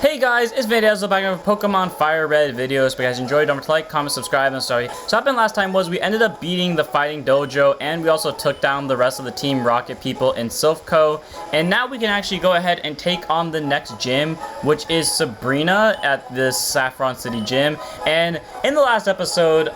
Hey guys, it's Nuzlocke back with Pokemon FireRed videos. If you guys enjoyed, don't forget to like, comment, subscribe, and sorry. So what happened last time was we ended up beating the Fighting Dojo, and we also took down the rest of the Team Rocket people in Silphco. And now we can actually go ahead and take on the next gym, which is Sabrina at this Saffron City gym. And in the last episode,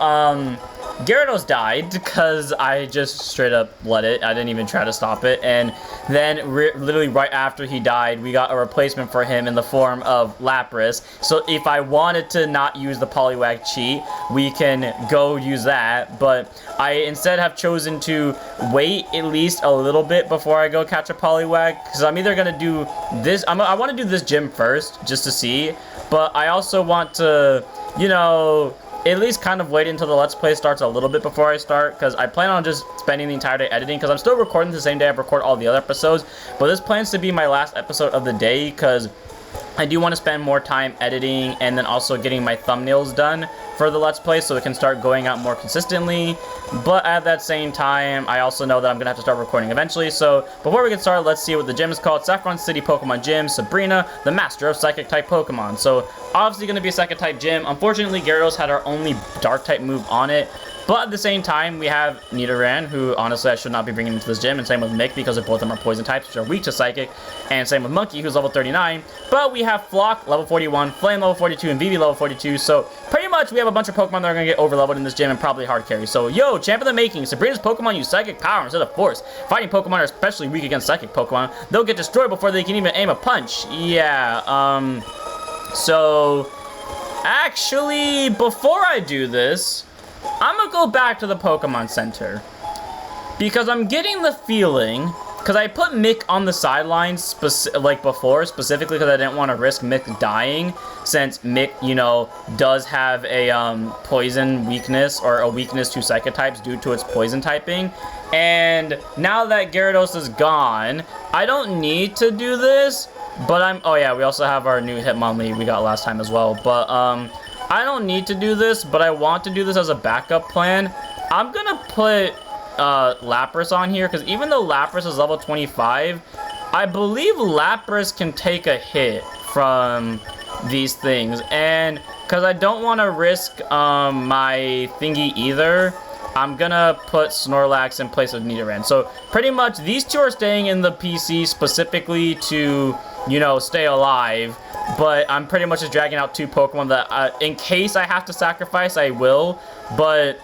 Gyarados died because I just straight up let it. I didn't even try to stop it. And then literally right after he died, we got a replacement for him in the form of Lapras. So if I wanted to not use the Poliwag cheat, we can go use that. But I instead have chosen to wait at least a little bit before I go catch a Poliwag. Because I'm either going to do this. I want to do this gym first just to see. But I also want to, you know, at least kind of wait until the Let's Play starts a little bit before I start, because I plan on just spending the entire day editing, because I'm still recording the same day I record all the other episodes, but this plans to be my last episode of the day, because I do want to spend more time editing and then also getting my thumbnails done for the Let's Play so it can start going out more consistently. But at that same time, I also know that I'm going to have to start recording eventually. So before we get started, let's see what the gym is called. Saffron City Pokemon Gym, Sabrina, the master of Psychic type Pokemon. So obviously going to be a Psychic type gym. Unfortunately, Gyarados had our only Dark type move on it. But at the same time, we have Nidoran, who honestly I should not be bringing into this gym, and same with Mick, because both of them are poison types, which are weak to Psychic, and same with Monkey, who's level 39. But we have Flock, level 41, Flame, level 42, and Vivi, level 42, so pretty much we have a bunch of Pokemon that are going to get over-leveled in this gym and probably hard carry. So, yo, champ of the making, Sabrina's Pokemon use Psychic power instead of Force. Fighting Pokemon are especially weak against Psychic Pokemon. They'll get destroyed before they can even aim a punch. Yeah, so, actually, before I do this, I'm gonna go back to the Pokemon Center, because I'm getting the feeling, because I put Mick on the sidelines like before, specifically because I didn't want to risk Mick dying, since Mick, you know, does have a poison weakness, or a weakness to Psychic types due to its poison typing. And now that Gyarados is gone, I don't need to do this, but oh yeah, we also have our new Hitmonlee we got last time as well, but I don't need to do this, but I want to do this as a backup plan. I'm gonna put Lapras on here, because even though Lapras is level 25, I believe Lapras can take a hit from these things. And because I don't want to risk my thingy either, I'm gonna put Snorlax in place of Nidoran. So pretty much these two are staying in the PC specifically to, you know, stay alive. But I'm pretty much just dragging out two Pokemon that, in case I have to sacrifice, I will. But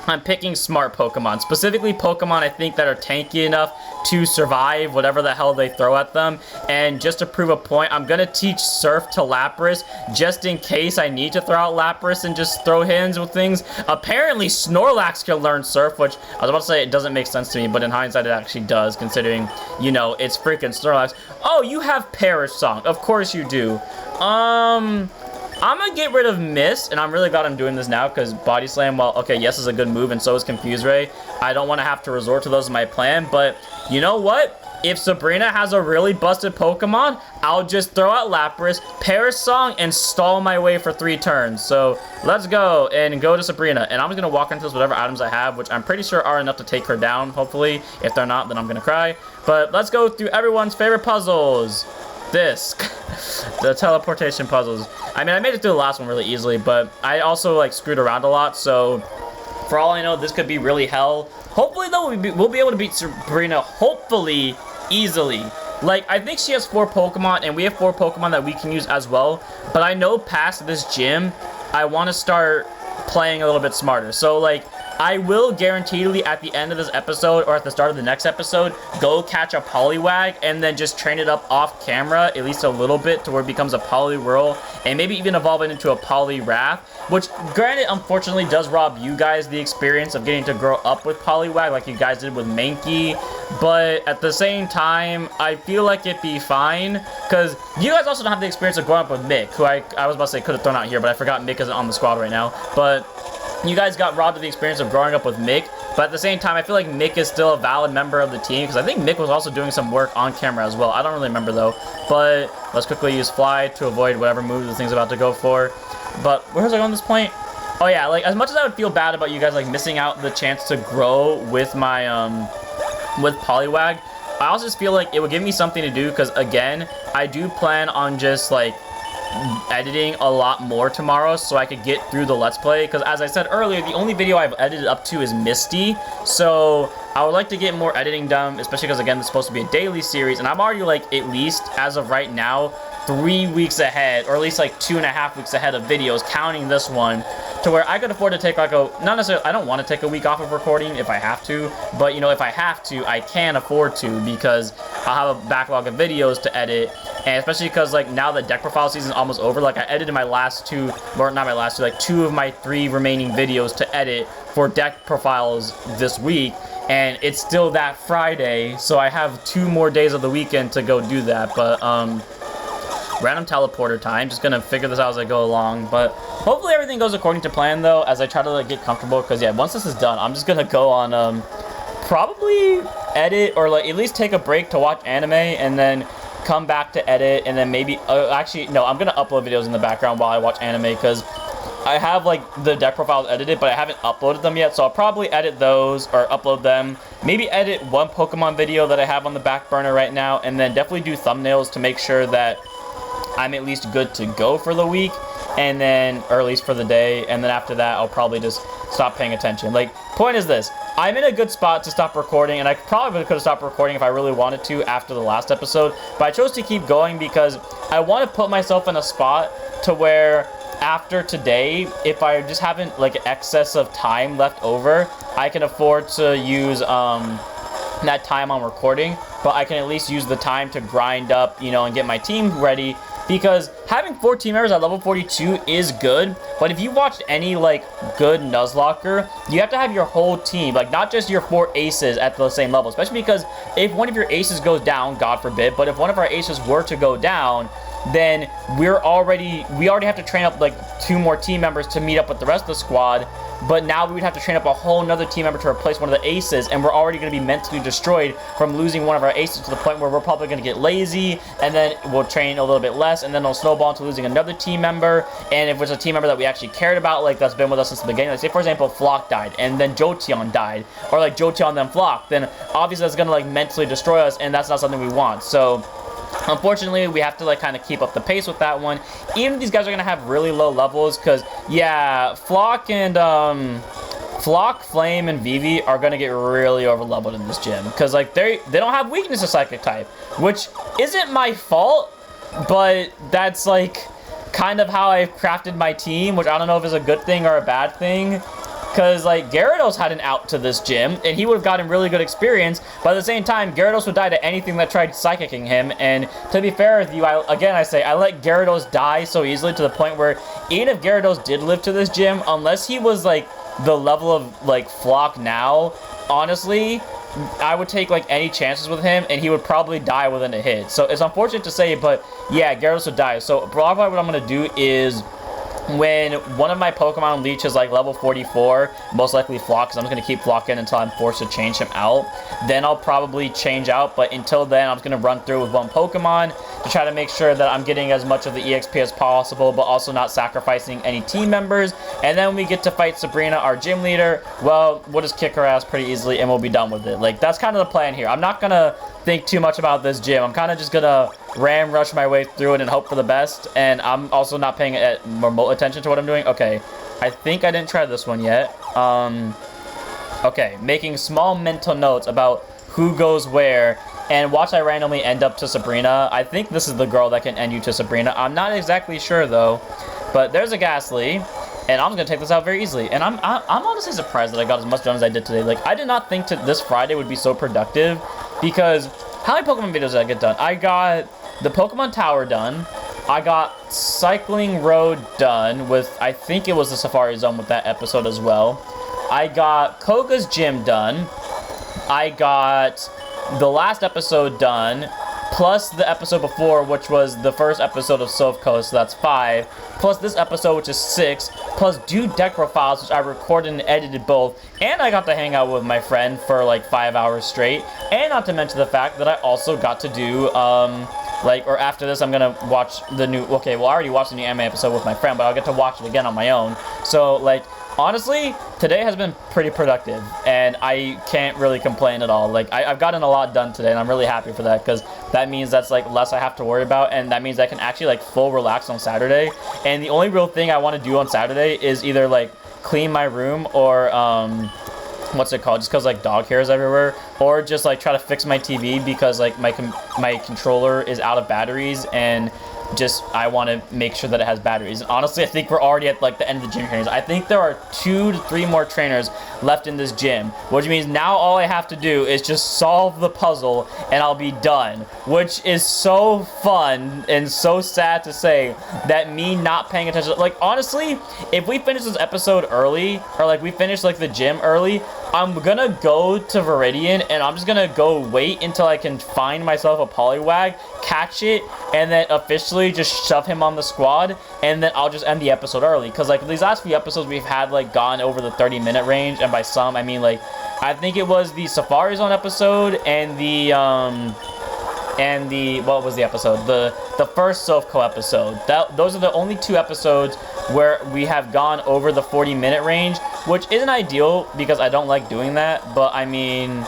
I'm picking smart Pokemon. Specifically Pokemon I think that are tanky enough to survive whatever the hell they throw at them. And just to prove a point, I'm going to teach Surf to Lapras just in case I need to throw out Lapras and just throw hands with things. Apparently Snorlax can learn Surf, which I was about to say it doesn't make sense to me, but in hindsight it actually does, considering, you know, it's freaking Snorlax. Oh, you have Perish Song. Of course you do. I'm gonna get rid of Miss, and I'm really glad I'm doing this now, because Body Slam, well, okay, yes, is a good move, and so is Confuse Ray. I don't want to have to resort to those in my plan, but you know what? If Sabrina has a really busted Pokemon, I'll just throw out Lapras, Perish Song, and stall my way for 3 turns. So let's go and go to Sabrina, and I'm just gonna walk into this whatever items I have, which I'm pretty sure are enough to take her down, hopefully. If they're not, then I'm gonna cry. But let's go through everyone's favorite puzzles. This the teleportation puzzles. I mean, I made it through the last one really easily, but I also like screwed around a lot, so for all I know, this could be really hell. Hopefully though, we'll be able to beat Sabrina, hopefully, easily. Like, I think she has 4 Pokemon, and we have 4 Pokemon that we can use as well, but I know past this gym, I want to start playing a little bit smarter. So like, I will guaranteedly at the end of this episode, or at the start of the next episode, go catch a Poliwag and then just train it up off camera at least a little bit to where it becomes a Poliwhirl, and maybe even evolve it into a Poliwrath, which granted unfortunately does rob you guys the experience of getting to grow up with Poliwag like you guys did with Mankey. But at the same time, I feel like it'd be fine, because you guys also don't have the experience of growing up with Mick, who I was about to say could have thrown out here, but I forgot Mick isn't on the squad right now. But you guys got robbed of the experience of growing up with Mick, but at the same time, I feel like Mick is still a valid member of the team, because I think Mick was also doing some work on camera as well. I don't really remember though, but let's quickly use Fly to avoid whatever move the thing's about to go for. But where was I going at this point? Oh yeah, like as much as I would feel bad about you guys like missing out the chance to grow with my with Poliwag, I also just feel like it would give me something to do, because again, I do plan on just like editing a lot more tomorrow so I could get through the Let's Play, because as I said earlier, the only video I've edited up to is Misty, so I would like to get more editing done, especially because, again, it's supposed to be a daily series, and I'm already, like, at least, as of right now, 3 weeks ahead, or at least, like, 2.5 weeks ahead of videos, counting this one, to where I could afford to take, like, not necessarily, I don't want to take a week off of recording if I have to, but, you know, if I have to, I can afford to, because I'll have a backlog of videos to edit, and especially because, like, now the deck profile season is almost over, like, I edited my last two, or not my last two, like, 2 of my 3 remaining videos to edit for deck profiles this week, and it's still that Friday, so I have 2 more days of the weekend to go do that, but, random teleporter time, just gonna figure this out as I go along, but hopefully everything goes according to plan, though, as I try to, like, get comfortable, because, yeah, once this is done, I'm just gonna go on, probably edit, or, like, at least take a break to watch anime, and then come back to edit, and then maybe, actually, no, I'm gonna upload videos in the background while I watch anime, because I have, like, the deck profiles edited, but I haven't uploaded them yet, so I'll probably edit those, or upload them, maybe edit one Pokemon video that I have on the back burner right now, and then definitely do thumbnails to make sure that I'm at least good to go for the week, and then, or at least for the day, and then after that, I'll probably just stop paying attention. Like, point is this, I'm in a good spot to stop recording, and I probably could have stopped recording if I really wanted to after the last episode, but I chose to keep going because I want to put myself in a spot to where after today, if I just haven't, like, excess of time left over, I can afford to use, that time on recording, but I can at least use the time to grind up, you know, and get my team ready, because having 4 team members at level 42 is good, but if you watched any, like, good Nuzlocker, you have to have your whole team, like, not just your 4 aces at the same level, especially because if one of your aces goes down, God forbid, but if one of our aces were to go down, then we already have to train up, like, 2 more team members to meet up with the rest of the squad, but now we would have to train up a whole nother team member to replace one of the aces, and we're already going to be mentally destroyed from losing one of our aces to the point where we're probably going to get lazy, and then we'll train a little bit less, and then it'll snowball into losing another team member, and if it's a team member that we actually cared about, like, that's been with us since the beginning, like, say, for example, Flock died, and then Jotion died, or, like, Jotion then Flock, then obviously that's going to, like, mentally destroy us, and that's not something we want, so unfortunately, we have to, like, kind of keep up the pace with that one. Even if these guys are going to have really low levels, because, yeah, Flock, Flame, and Vivi are going to get really over-leveled in this gym. Because, like, they don't have weakness to Psychic type, which isn't my fault, but that's, like, kind of how I've crafted my team, which I don't know if is a good thing or a bad thing. Because, like, Gyarados had an out to this gym, and he would have gotten really good experience, but at the same time, Gyarados would die to anything that tried Psychicking him, and to be fair with you, I let Gyarados die so easily to the point where, even if Gyarados did live to this gym, unless he was, like, the level of, like, Flock now, honestly, I would take, like, any chances with him, and he would probably die within a hit. So, it's unfortunate to say, but, yeah, Gyarados would die. So, probably what I'm going to do is, when one of my Pokemon reaches, like, level 44, most likely Flock, because I'm just going to keep Flock in until I'm forced to change him out, then I'll probably change out, but until then, I'm just going to run through with one Pokemon to try to make sure that I'm getting as much of the EXP as possible, but also not sacrificing any team members, and then when we get to fight Sabrina, our gym leader, well, we'll just kick her ass pretty easily, and we'll be done with it. Like, that's kind of the plan here. I'm not going to think too much about this gym. I'm kind of just going to ram rush my way through it and hope for the best, and I'm also not paying remote attention to what I'm doing. Okay, I think I didn't try this one yet. Okay, making small mental notes about who goes where, and watch I randomly end up to Sabrina. I think this is the girl that can end you to Sabrina. I'm not exactly sure, though, but there's a Ghastly, and I'm gonna take this out very easily, and I'm honestly surprised that I got as much done as I did today. Like, I did not think this Friday would be so productive, because how many Pokemon videos did I get done? I got the Pokemon Tower done, I got Cycling Road done with, I think it was the Safari Zone with that episode as well. I got Koga's Gym done. I got the last episode done, plus the episode before, which was the first episode of Silph Coast, so that's 5, plus this episode, which is 6, plus do deck profiles, which I recorded and edited both, and I got to hang out with my friend for like 5 hours straight, and not to mention the fact that I also got to do Like, or after this, I'm gonna watch the new, okay, well, I already watched the new anime episode with my friend, but I'll get to watch it again on my own. So, like, honestly, today has been pretty productive, and I can't really complain at all. Like, I've gotten a lot done today, and I'm really happy for that, because that means that's, like, less I have to worry about, and that means I can actually, like, full relax on Saturday. And the only real thing I want to do on Saturday is either, like, clean my room, or, what's it called, just because like dog hairs everywhere, or just like try to fix my TV because like my controller is out of batteries, and just I want to make sure that it has batteries. And honestly, I think we're already at like the end of the gym trainers. I think there are 2 to 3 more trainers left in this gym, which means now all I have to do is just solve the puzzle and I'll be done, which is so fun and so sad to say that me not paying attention. Like, honestly, if we finish this episode early, or like we finish like the gym early, I'm gonna go to Viridian and I'm just gonna go wait until I can find myself a Poliwag, catch it, and then officially just shove him on the squad, and then I'll just end the episode early. Because like these last few episodes we've had like gone over the 30-minute range, and by some I mean like I think it was the Safari Zone episode and the what was the episode? The first Silphco episode. Those are the only 2 episodes where we have gone over the 40-minute range, which isn't ideal because I don't like doing that, but I mean,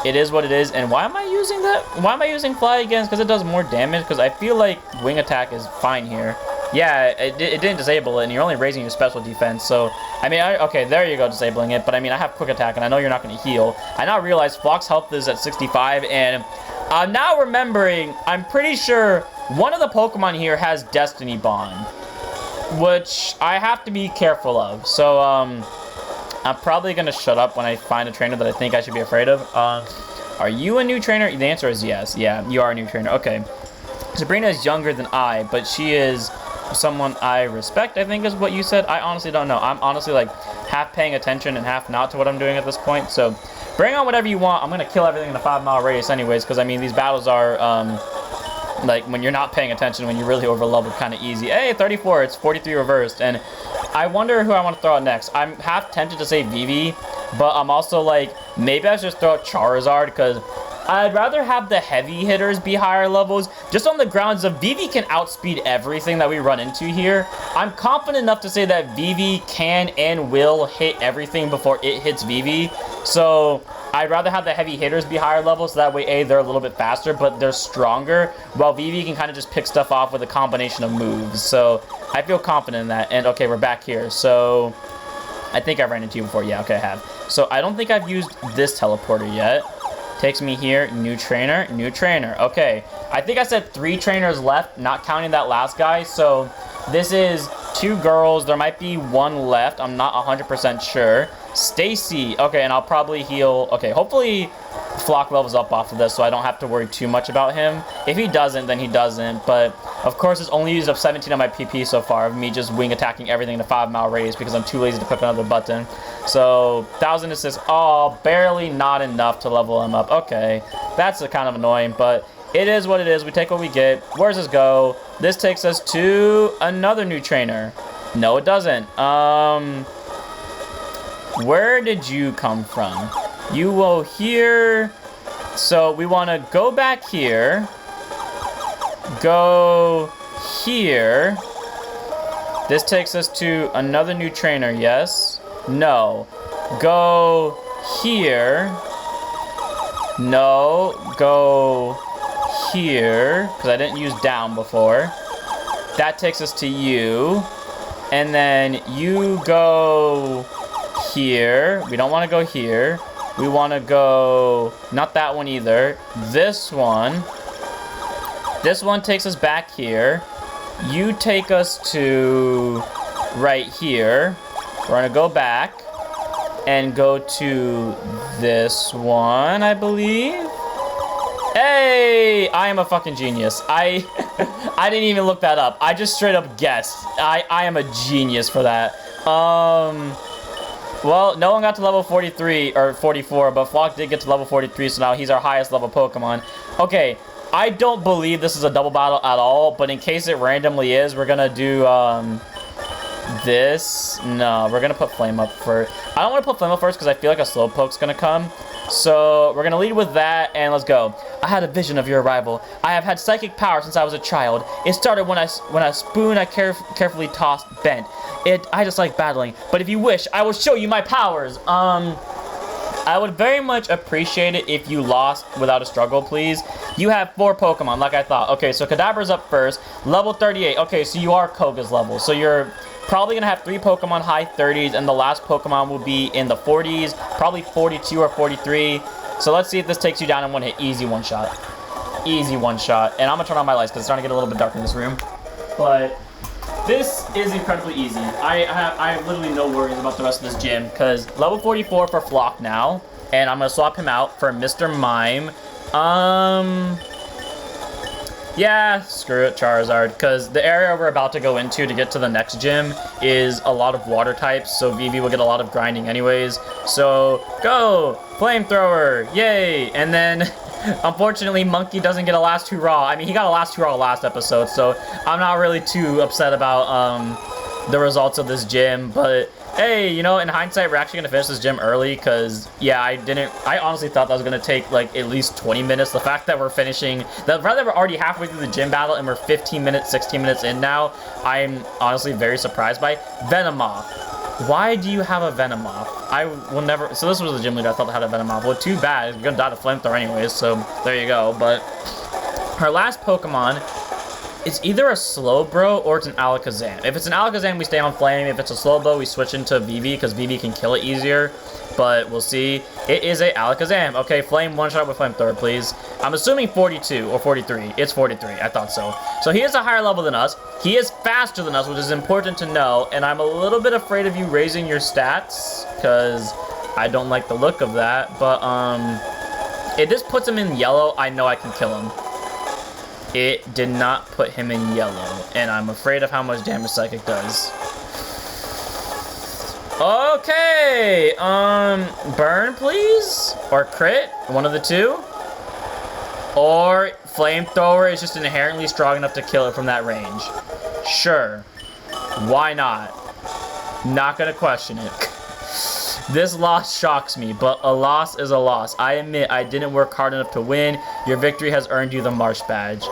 it is what it is. And why am I using that? Why am I using Fly against? Because it does more damage, because I feel like Wing Attack is fine here. Yeah, it didn't disable it, and you're only raising your special defense, so, I mean, okay, there you go, disabling it, but I mean, I have Quick Attack, and I know you're not going to heal. I now realize Flock's health is at 65, and I'm now remembering, I'm pretty sure one of the Pokemon here has Destiny Bond, which I have to be careful of. So, I'm probably going to shut up when I find a trainer that I think I should be afraid of. Are you a new trainer? The answer is yes. Yeah, you are a new trainer. Okay. Sabrina is younger than I, but she is someone I respect, I think is what you said. I honestly don't know. I'm honestly, like, half paying attention and half not to what I'm doing at this point. So, bring on whatever you want. I'm going to kill everything in a 5-mile radius anyways, because, I mean, these battles are, like, when you're not paying attention, when you're really over-leveled, kind of easy. Hey, 34, it's 43 reversed, and I wonder who I want to throw out next. I'm half tempted to say Vivi, but I'm also like, maybe I should just throw out Charizard, because I'd rather have the heavy hitters be higher levels, just on the grounds of Vivi can outspeed everything that we run into here. I'm confident enough to say that Vivi can and will hit everything before it hits Vivi, so I'd rather have the heavy hitters be higher levels, so that way, A, they're a little bit faster, but they're stronger, while Vivi can kind of just pick stuff off with a combination of moves. So I feel confident in that. And okay, we're back here. So I think I ran into you before. Yeah, okay, I have. So I don't think I've used this teleporter yet. Takes me here, new trainer, new trainer. Okay, I think I said 3 trainers left, not counting that last guy. So this is 2 girls. There might be 1 left. I'm not 100% sure. Stacy. Okay, and I'll probably heal. Okay, hopefully Flock levels up off of this, so I don't have to worry too much about him. If he doesn't, then he doesn't. But of course, it's only used up 17 on my PP so far of me just wing attacking everything in a 5-mile radius because I'm too lazy to click another button. So 1,000 assists. Oh, barely not enough to level him up. Okay, that's kind of annoying, but it is what it is. We take what we get. Where's this go? This takes us to another new trainer. No, it doesn't. Where did you come from? You will here. So we want to go back here. Go here. This takes us to another new trainer, yes? No. Go here. No. Go here. Because I didn't use down before. That takes us to you. And then you go here. We don't want to go here. We want to go, not that one either. This one. This one takes us back here. You take us to right here. We're going to go back and go to this one, I believe. Hey, I am a fucking genius. I didn't even look that up. I just straight up guessed. I am a genius for that. Well, no one got to level 43 or 44, but Flock did get to level 43, so now he's our highest level Pokemon. Okay, I don't believe this is a double battle at all, but in case it randomly is, we're gonna do This, no, we're gonna put Flame up first. I don't want to put Flame up first because I feel like a Slowpoke's gonna come. So we're gonna lead with that, and let's go. I had a vision of your arrival. I have had psychic power since I was a child. It started when a spoon I carefully tossed bent. I just like battling, but if you wish, I will show you my powers. I would very much appreciate it if you lost without a struggle, please. You have 4 Pokemon, like I thought. Okay, so Kadabra's up first. Level 38. Okay, so you are Koga's level. So you're probably going to have 3 Pokemon high 30s, and the last Pokemon will be in the 40s, probably 42 or 43. So let's see if this takes you down in one hit. Easy one shot. Easy one shot. And I'm going to turn on my lights because it's starting to get a little bit dark in this room. But this is incredibly easy. I have literally no worries about the rest of this gym because level 44 for Flock now, and I'm gonna swap him out for Mr. Mime. Yeah, screw it, Charizard, because the area we're about to go into to get to the next gym is a lot of water types, so Vivi will get a lot of grinding anyways. So go, Flamethrower, yay! And then unfortunately, Monkey doesn't get a last hurrah. I mean, he got a last hurrah last episode, so I'm not really too upset about the results of this gym. But hey, you know, in hindsight, we're actually gonna finish this gym early because, yeah, I honestly thought that was gonna take like at least 20 minutes. The fact that we're already halfway through the gym battle and we're 15 minutes, 16 minutes in now, I'm honestly very surprised by Venomoth. Why do you have a Venomoth? I will never... So this was the gym leader I thought had a Venomoth. Well, too bad. You're gonna die to Flamethrower anyways, so there you go. But her last Pokemon, it's either a Slowbro or it's an Alakazam. If it's an Alakazam, we stay on Flame. If it's a Slowbro, we switch into Vivi because Vivi can kill it easier. But we'll see. It is a Alakazam. Okay, Flame, one shot with Flamethrower, please. I'm assuming 42 or 43. It's 43. I thought so. So he is a higher level than us. He is faster than us, which is important to know. And I'm a little bit afraid of you raising your stats because I don't like the look of that. But if this puts him in yellow, I know I can kill him. It did not put him in yellow, and I'm afraid of how much damage Psychic does. Okay, burn please, or crit, one of the two, or Flamethrower is just inherently strong enough to kill it from that range. Sure, why not? Not gonna question it. This loss shocks me, but a loss is a loss. I admit I didn't work hard enough to win. Your victory has earned you the Marsh Badge.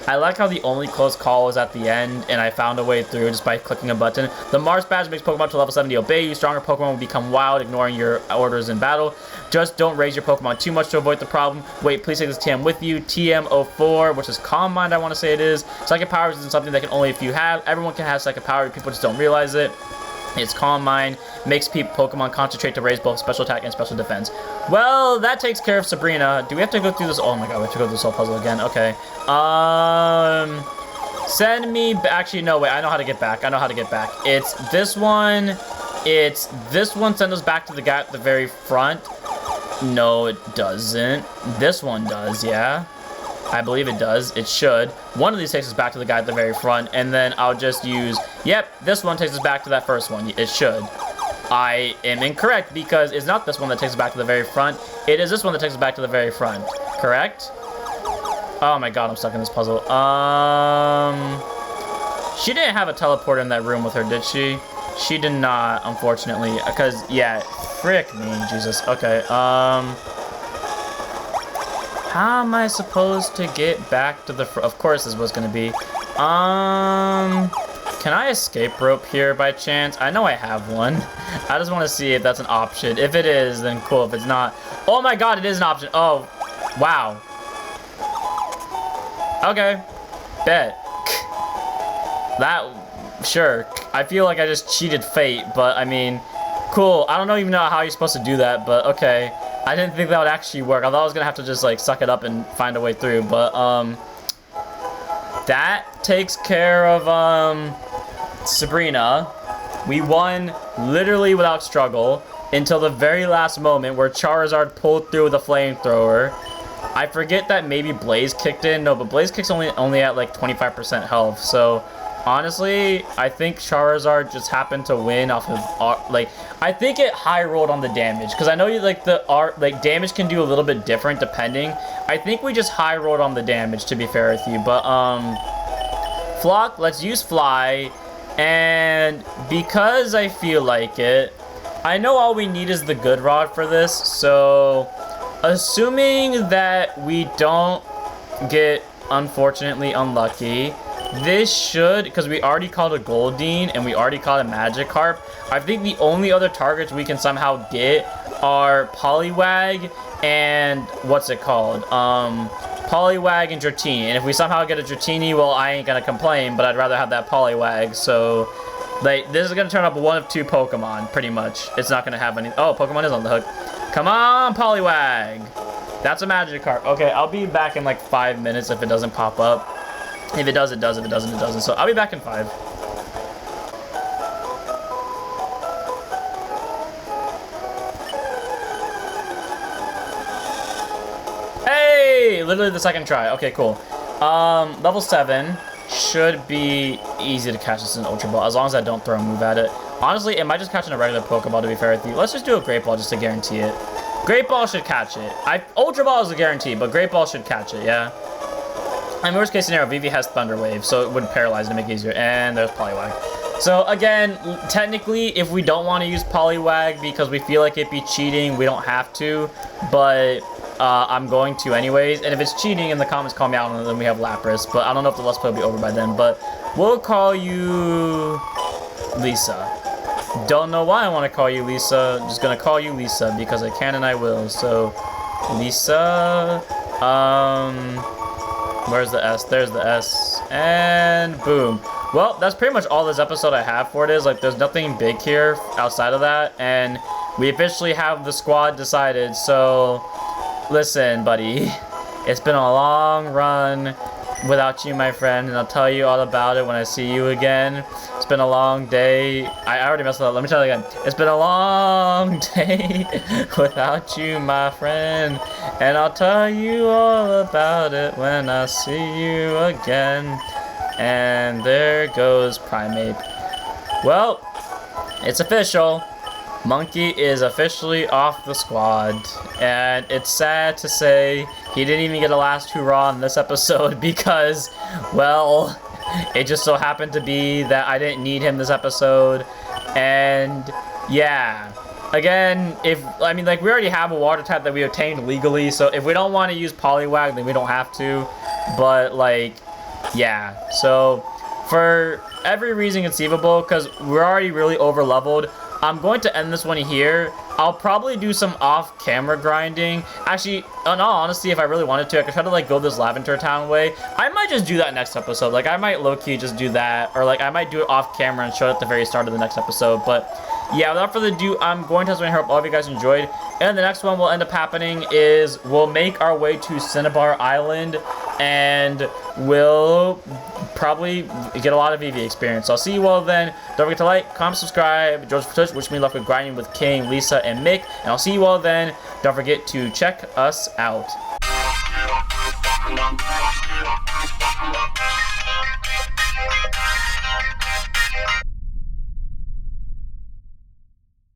I like how the only close call was at the end, and I found a way through just by clicking a button. The Marsh Badge makes Pokemon up to level 70 obey you. Stronger Pokemon will become wild, ignoring your orders in battle. Just don't raise your Pokemon too much to avoid the problem. Wait, please take this TM with you. TM04, which is Calm Mind, I want to say it is. Psychic Powers isn't something that can only a few have. Everyone can have Psychic Power, people just don't realize it. It's Calm Mind, makes Pokemon concentrate to raise both special attack and special defense. Well, that takes care of Sabrina. Do we have to go through this? Oh my god, we have to go through this whole puzzle again. Okay. Send me... Actually, no, wait, I know how to get back. I know how to get back. It's this one. It's this one. Send us back to the guy at the very front. No, it doesn't. This one does, yeah. I believe it does. It should. One of these takes us back to the guy at the very front, and then I'll just use... Yep, this one takes us back to that first one. It should. I am incorrect because it's not this one that takes us back to the very front. It is this one that takes us back to the very front. Correct? Oh my god, I'm stuck in this puzzle. She didn't have a teleporter in that room with her, did she? She did not, unfortunately. Because, yeah, frick me, Jesus. Okay, how am I supposed to get back to the of course this was going to be. Can I escape rope here by chance? I know I have one. I just want to see if that's an option. If it is, then cool. If it's not... Oh my god, it is an option. Oh, wow. Okay. Bet. That... Sure. I feel like I just cheated fate, but I mean... Cool. I don't even know how you're supposed to do that, but okay. I didn't think that would actually work. I thought I was gonna have to just like suck it up and find a way through, but that takes care of Sabrina. We won literally without struggle until the very last moment where Charizard pulled through with a Flamethrower. I forget that maybe Blaze kicked in. No, but Blaze kick's only at like 25% health, so honestly, I think Charizard just happened to win off of like I think it high rolled on the damage because I know you like damage can do a little bit different depending. I think we just high rolled on the damage to be fair with you, but Flock, let's use Fly. And because I feel like it, I know all we need is the good rod for this. So assuming that we don't get unfortunately unlucky, this should, because we already caught a Goldeen and we already caught a Magikarp, I think the only other targets we can somehow get are Poliwag and what's it called? Poliwag and Dratini. And if we somehow get a Dratini, well, I ain't gonna complain, but I'd rather have that Poliwag. So, like, this is gonna turn up one of two Pokemon, pretty much. It's not gonna have any. Oh, Pokemon is on the hook. Come on, Poliwag. That's a Magikarp. Okay, I'll be back in like 5 minutes if it doesn't pop up. If it does, it does. If it doesn't, it doesn't. So I'll be back in 5. Hey! Literally the second try. Okay, cool. Level 7 should be easy to catch this in Ultra Ball, as long as I don't throw a move at it. Honestly, it might just catch in a regular Pokeball, to be fair with you. Let's just do a Great Ball just to guarantee it. Great Ball should catch it. Ultra Ball is a guarantee, but Great Ball should catch it, yeah? In worst case scenario, Vivi has Thunder Wave, so it would paralyze to make it easier. And there's Poliwag. So again, technically, if we don't want to use Poliwag because we feel like it'd be cheating, we don't have to. But I'm going to anyways. And if it's cheating, in the comments, call me out on it. Then we have Lapras. But I don't know if the Let's Play will be over by then. But we'll call you Lisa. Don't know why I want to call you Lisa. Just gonna call you Lisa because I can and I will. So Lisa. Where's the S? There's the S. And boom. Well, that's pretty much all this episode I have for it is. Like, there's nothing big here outside of that. And we officially have the squad decided. So, listen, buddy. It's been a long run without you, my friend. And I'll tell you all about it when I see you again. It's been a long day. I already messed it up. Let me try it again. It's been a long day without you, my friend. And I'll tell you all about it when I see you again. And there goes Primeape. Well, it's official. Monkey is officially off the squad. And it's sad to say he didn't even get a last hurrah in this episode because, well, it just so happened to be that I didn't need him this episode. And yeah, again, we already have a water type that we obtained legally, so if we don't want to use Poliwag, then we don't have to. But like, yeah, so for every reason conceivable, because we're already really over leveled, I'm going to end this one here. I'll probably do some off-camera grinding. Actually, in all honesty, if I really wanted to, I could try to, like, go this Lavender Town way. I might just do that next episode. Like, I might low-key just do that. Or, like, I might do it off-camera and show it at the very start of the next episode. But, yeah, without further ado, I'm going to hope all of you guys enjoyed. And the next one will end up happening is we'll make our way to Cinnabar Island. And we'll probably get a lot of EV experience. So I'll see you all then. Don't forget to like, comment, subscribe. George for Touch. Wish me luck with grinding with King, Lisa, and Mick. And I'll see you all then. Don't forget to check us out.